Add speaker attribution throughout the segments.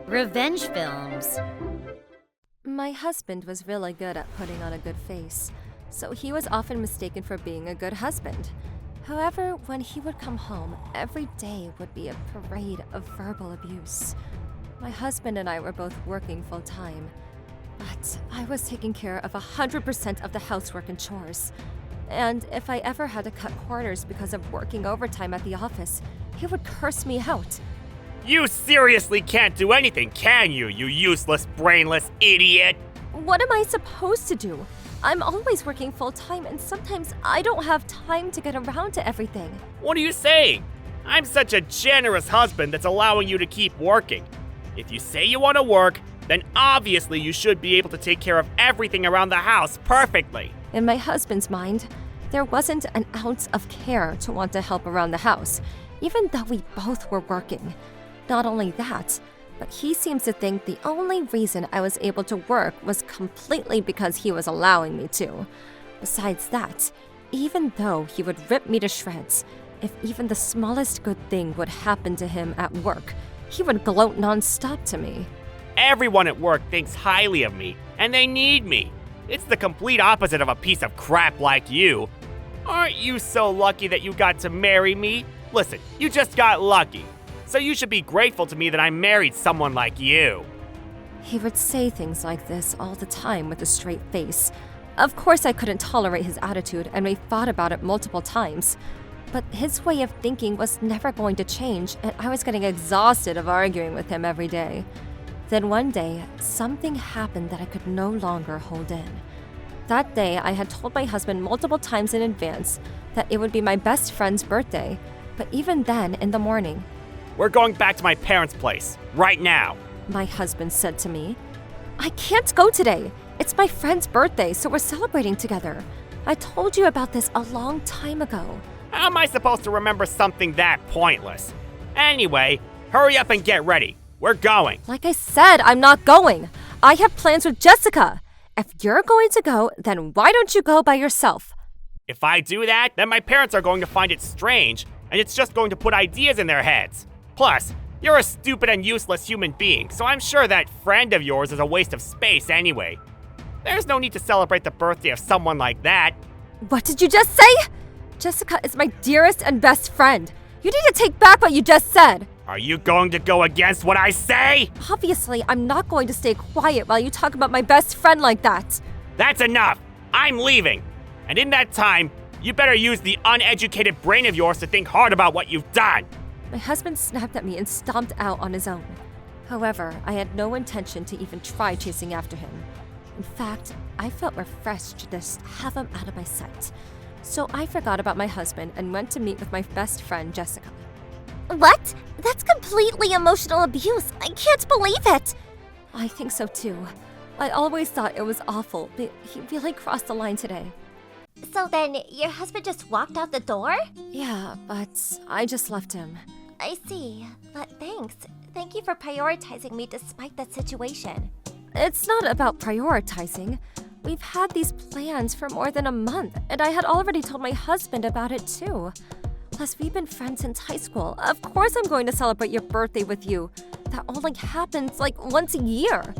Speaker 1: Revenge films.
Speaker 2: My husband was really good at putting on a good face, so he was often mistaken for being a good husband. However, when he would come home, every day would be a parade of verbal abuse. My husband and I were both working full-time, but I was taking care of 100% of the housework and chores. And if I ever had to cut corners because of working overtime at the office, he would curse me out.
Speaker 3: You seriously can't do anything, can you, you useless, brainless idiot?
Speaker 2: What am I supposed to do? I'm always working full-time, and sometimes I don't have time to get around to everything.
Speaker 3: What are you saying? I'm such a generous husband that's allowing you to keep working. If you say you want to work, then obviously you should be able to take care of everything around the house perfectly.
Speaker 2: In my husband's mind, there wasn't an ounce of care to want to help around the house, even though we both were working. Not only that, but he seems to think the only reason I was able to work was completely because he was allowing me to. Besides that, even though he would rip me to shreds, if even the smallest good thing would happen to him at work, he would gloat non-stop to me.
Speaker 3: Everyone at work thinks highly of me, and they need me. It's the complete opposite of a piece of crap like you. Aren't you so lucky that you got to marry me? Listen, you just got lucky. So you should be grateful to me that I married someone like you.
Speaker 2: He would say things like this all the time with a straight face. Of course I couldn't tolerate his attitude, and we fought about it multiple times. But his way of thinking was never going to change, and I was getting exhausted of arguing with him every day. Then one day, something happened that I could no longer hold in. That day, I had told my husband multiple times in advance that it would be my best friend's birthday, but even then, in the morning,
Speaker 3: We're going back to my parents' place, right now.
Speaker 2: my husband said to me, "I can't go today. It's my friend's birthday, so we're celebrating together. I told you about this a long time ago."
Speaker 3: How am I supposed to remember something that pointless? Anyway, hurry up and get ready. We're going.
Speaker 2: Like I said, I'm not going. I have plans with Jessica. If you're going to go, then why don't you go by yourself?
Speaker 3: If I do that, then my parents are going to find it strange, and it's just going to put ideas in their heads. Plus, you're a stupid and useless human being, so I'm sure that friend of yours is a waste of space anyway. There's no need to celebrate the birthday of someone like that.
Speaker 2: What did you just say? Jessica is my dearest and best friend. You need to take back what you just said.
Speaker 3: Are you going to go against what I say?
Speaker 2: Obviously, I'm not going to stay quiet while you talk about my best friend like that.
Speaker 3: That's enough. I'm leaving. And in that time, you better use the uneducated brain of yours to think hard about what you've done.
Speaker 2: My husband snapped at me and stomped out on his own. However, I had no intention to even try chasing after him. In fact, I felt refreshed to just have him out of my sight. So I forgot about my husband and went to meet with my best friend, Jessica.
Speaker 4: What? That's completely emotional abuse. I can't believe it.
Speaker 2: I think so too. I always thought it was awful, but he really crossed the line today.
Speaker 4: So then, your husband just walked out the door?
Speaker 2: Yeah, but I just left him.
Speaker 4: I see. But thanks. Thank you for prioritizing me despite that situation.
Speaker 2: It's not about prioritizing. We've had these plans for more than a month, and I had already told my husband about it too. Plus, we've been friends since high school. Of course I'm going to celebrate your birthday with you. That only happens like once a year.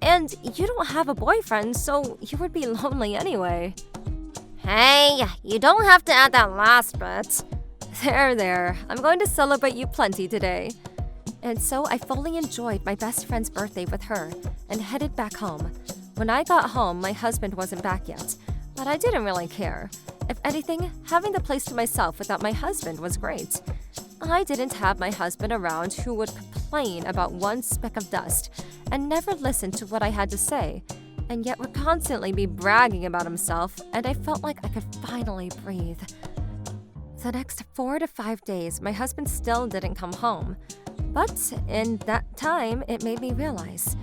Speaker 2: And you don't have a boyfriend, so you would be lonely anyway.
Speaker 4: Hey, you don't have to add that last bit.
Speaker 2: There. I'm going to celebrate you plenty today. And so I fully enjoyed my best friend's birthday with her and headed back home. When I got home, my husband wasn't back yet, but I didn't really care. If anything, having the place to myself without my husband was great. I didn't have my husband around who would complain about one speck of dust and never listen to what I had to say, and yet would constantly be bragging about himself, and I felt like I could finally breathe. The next 4 to 5 days, my husband still didn't come home. But in that time, it made me realize,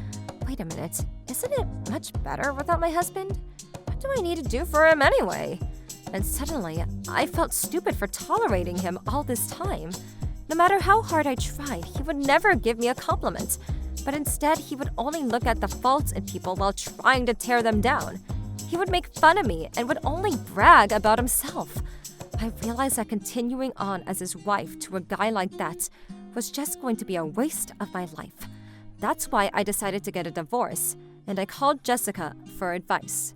Speaker 2: wait a minute, isn't it much better without my husband? What do I need to do for him anyway? And suddenly, I felt stupid for tolerating him all this time. No matter how hard I tried, he would never give me a compliment. But instead, he would only look at the faults in people while trying to tear them down. He would make fun of me and would only brag about himself. I realized that continuing on as his wife to a guy like that was just going to be a waste of my life. That's why I decided to get a divorce, and I called Jessica for advice.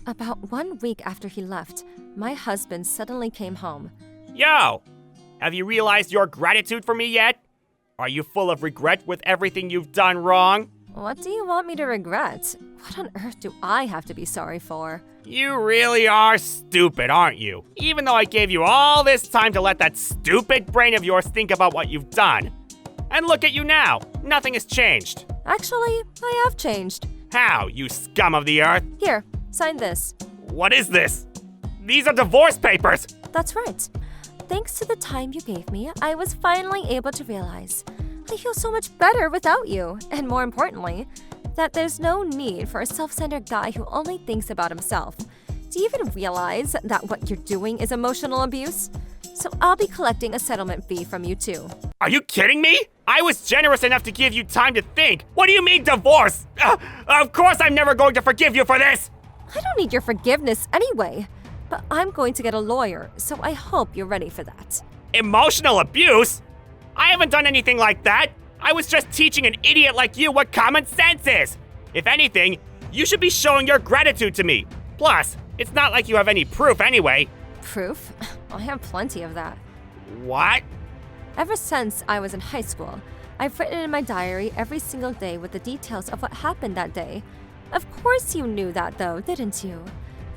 Speaker 2: About 1 week after he left, my husband suddenly came home.
Speaker 3: Yo! Have you realized your gratitude for me yet? Are you full of regret with everything you've done wrong?
Speaker 2: What do you want me to regret? What on earth do I have to be sorry for?
Speaker 3: You really are stupid, aren't you? Even though I gave you all this time to let that stupid brain of yours think about what you've done. And look at you now. Nothing has changed.
Speaker 2: Actually, I have changed.
Speaker 3: How, you scum of the earth?
Speaker 2: Here, sign this.
Speaker 3: What is this? These are divorce papers!
Speaker 2: That's right. Thanks to the time you gave me, I was finally able to realize I feel so much better without you, and more importantly, that there's no need for a self-centered guy who only thinks about himself. Do you even realize that what you're doing is emotional abuse? So I'll be collecting a settlement fee from you too.
Speaker 3: Are you kidding me? I was generous enough to give you time to think. What do you mean divorce? Of course I'm never going to forgive you for this!
Speaker 2: I don't need your forgiveness anyway, but I'm going to get a lawyer, so I hope you're ready for that.
Speaker 3: Emotional abuse? I haven't done anything like that. I was just teaching an idiot like you what common sense is. If anything, you should be showing your gratitude to me. Plus, it's not like you have any proof anyway.
Speaker 2: Proof? I have plenty of that.
Speaker 3: What?
Speaker 2: Ever since I was in high school, I've written in my diary every single day with the details of what happened that day. Of course you knew that though, didn't you?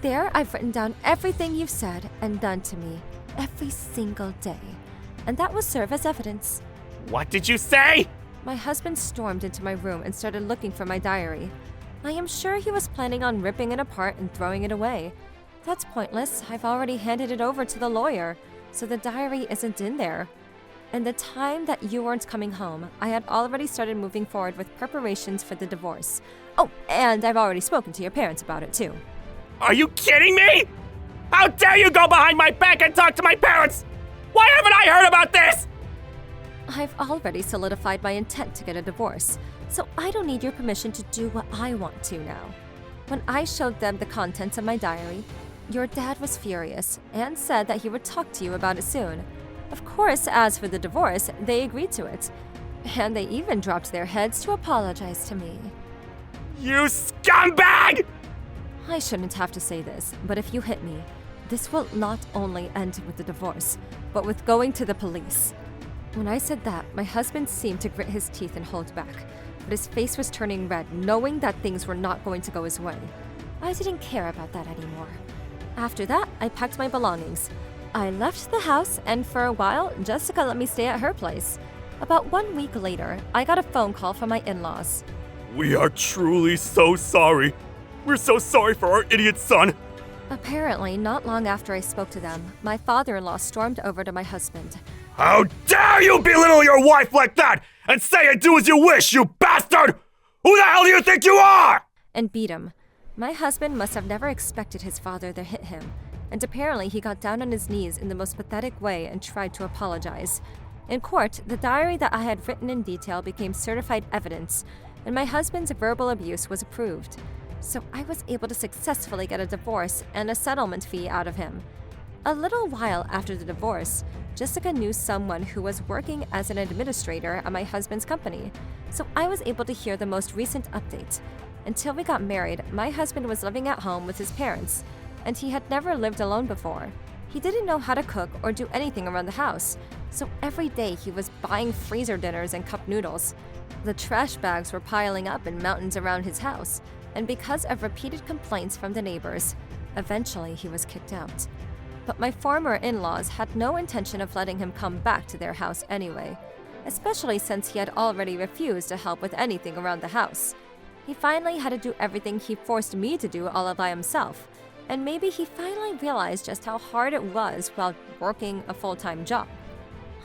Speaker 2: There, I've written down everything you've said and done to me, every single day. And that will serve as evidence.
Speaker 3: What did you say?
Speaker 2: My husband stormed into my room and started looking for my diary. I am sure he was planning on ripping it apart and throwing it away. That's pointless. I've already handed it over to the lawyer, so the diary isn't in there. And the time that you weren't coming home, I had already started moving forward with preparations for the divorce. Oh, and I've already spoken to your parents about it too.
Speaker 3: Are you kidding me? How dare you go behind my back and talk to my parents? Why haven't I heard about this?
Speaker 2: I've already solidified my intent to get a divorce, so I don't need your permission to do what I want to now. When I showed them the contents of my diary, your dad was furious and said that he would talk to you about it soon. Of course, as for the divorce, they agreed to it. And they even dropped their heads to apologize to me.
Speaker 3: You scumbag!
Speaker 2: I shouldn't have to say this, but if you hit me, this will not only end with the divorce, but with going to the police. When I said that, my husband seemed to grit his teeth and hold back, but his face was turning red, knowing that things were not going to go his way. I didn't care about that anymore. After that, I packed my belongings. I left the house, and for a while, Jessica let me stay at her place. About 1 week later, I got a phone call from my in-laws.
Speaker 3: We are truly so sorry. We're so sorry for our idiot son.
Speaker 2: Apparently, not long after I spoke to them, my father-in-law stormed over to my husband.
Speaker 3: How dare you belittle your wife like that and say and do as you wish, you bastard! Who the hell do you think you are?
Speaker 2: And beat him. My husband must have never expected his father to hit him, and apparently he got down on his knees in the most pathetic way and tried to apologize. In court, the diary that I had written in detail became certified evidence, and my husband's verbal abuse was approved. So I was able to successfully get a divorce and a settlement fee out of him. A little while after the divorce, Jessica knew someone who was working as an administrator at my husband's company, so I was able to hear the most recent update. Until we got married, my husband was living at home with his parents, and he had never lived alone before. He didn't know how to cook or do anything around the house, so every day he was buying freezer dinners and cup noodles. The trash bags were piling up in mountains around his house, and because of repeated complaints from the neighbors, eventually he was kicked out. But my former in-laws had no intention of letting him come back to their house anyway, especially since he had already refused to help with anything around the house. He finally had to do everything he forced me to do all by himself, and maybe he finally realized just how hard it was while working a full-time job.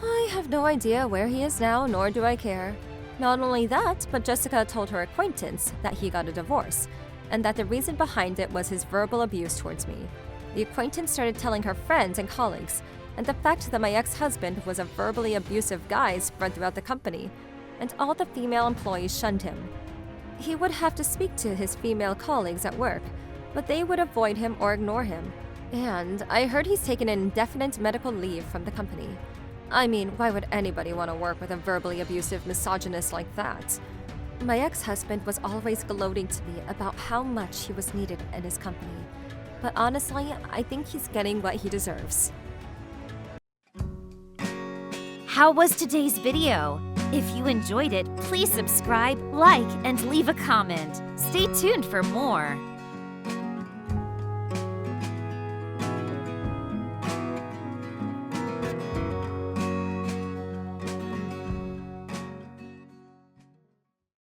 Speaker 2: I have no idea where he is now, nor do I care. Not only that, but Jessica told her acquaintance that he got a divorce, and that the reason behind it was his verbal abuse towards me. The acquaintance started telling her friends and colleagues, and the fact that my ex-husband was a verbally abusive guy spread throughout the company, and all the female employees shunned him. He would have to speak to his female colleagues at work, but they would avoid him or ignore him. And I heard he's taken an indefinite medical leave from the company. I mean, why would anybody want to work with a verbally abusive misogynist like that? My ex-husband was always gloating to me about how much he was needed in his company. But honestly, I think he's getting what he deserves.
Speaker 1: How was today's video? If you enjoyed it, please subscribe, like, and leave a comment. Stay tuned for more.